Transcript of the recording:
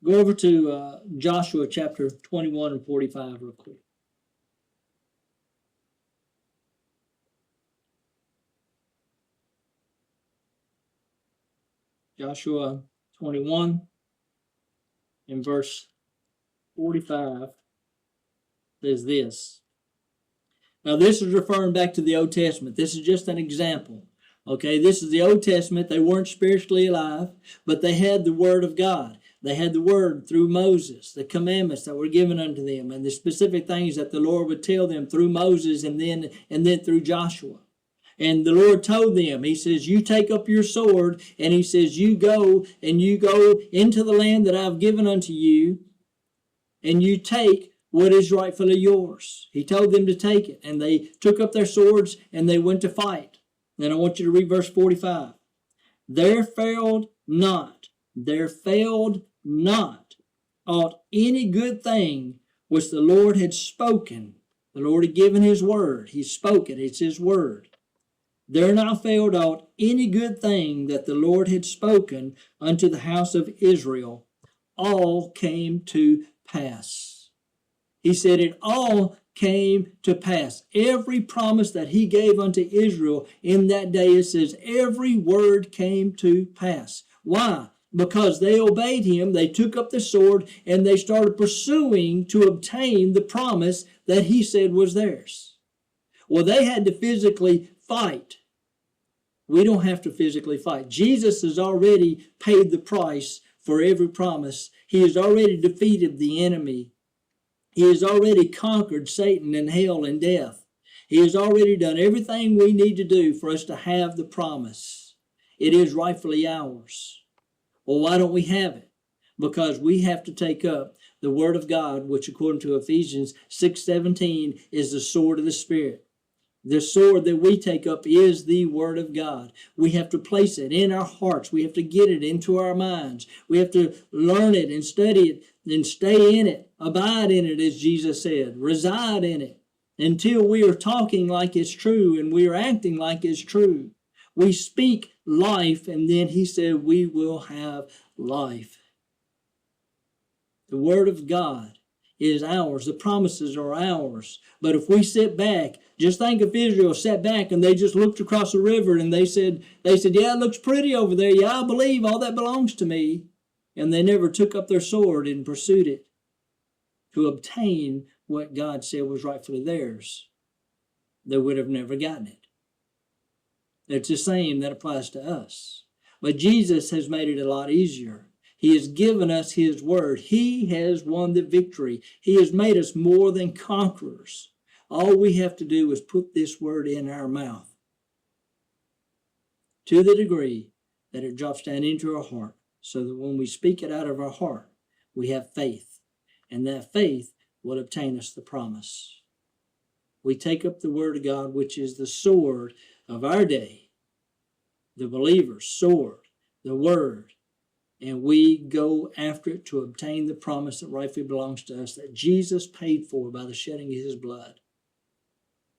Go over to Joshua chapter 21 and 45 real quick. Joshua 21 in verse 45 says this. Now this is referring back to the Old Testament. This is just an example. Okay, this is the Old Testament. They weren't spiritually alive, but they had the Word of God. They had the Word through Moses, the commandments that were given unto them, and the specific things that the Lord would tell them through Moses and then through Joshua. And the Lord told them, he says, you take up your sword, and he says, you go into the land that I've given unto you, and you take what is rightfully yours. He told them to take it, and they took up their swords, and they went to fight. Then I want you to read verse 45. There failed not aught any good thing which the Lord had spoken. The Lord had given his word. He spoke it. It's his word. There now failed aught any good thing that the Lord had spoken unto the house of Israel. All came to pass. He said it all came to pass. Every promise that he gave unto Israel in that day, it says every word came to pass. Why? Because they obeyed him, they took up the sword, and they started pursuing to obtain the promise that he said was theirs. Well, they had to physically fight. We don't have to physically fight. Jesus has already paid the price for every promise. He has already defeated the enemy. He has already conquered Satan and hell and death. He has already done everything we need to do for us to have the promise. It is rightfully ours. Well, why don't we have it? Because we have to take up the Word of God, which according to Ephesians 6:17 is the sword of the Spirit. The sword that we take up is the Word of God. We have to place it in our hearts. We have to get it into our minds. We have to learn it and study it and stay in it. Abide in it, as Jesus said. Reside in it until we are talking like it's true and we are acting like it's true. We speak life, and then he said we will have life. The Word of God is ours. The promises are ours. But if we sit back, just think if Israel sat back and they just looked across the river and they said, yeah, it looks pretty over there. Yeah, I believe all that belongs to me. And they never took up their sword and pursued it to obtain what God said was rightfully theirs. They would have never gotten it. It's the same that applies to us. But Jesus has made it a lot easier. He has given us his word. He has won the victory. He has made us more than conquerors. All we have to do is put this word in our mouth to the degree that it drops down into our heart, so that when we speak it out of our heart, we have faith. And that faith will obtain us the promise. We take up the Word of God, which is the sword of our day, the believer's sword, the Word, and we go after it to obtain the promise that rightfully belongs to us, that Jesus paid for by the shedding of his blood.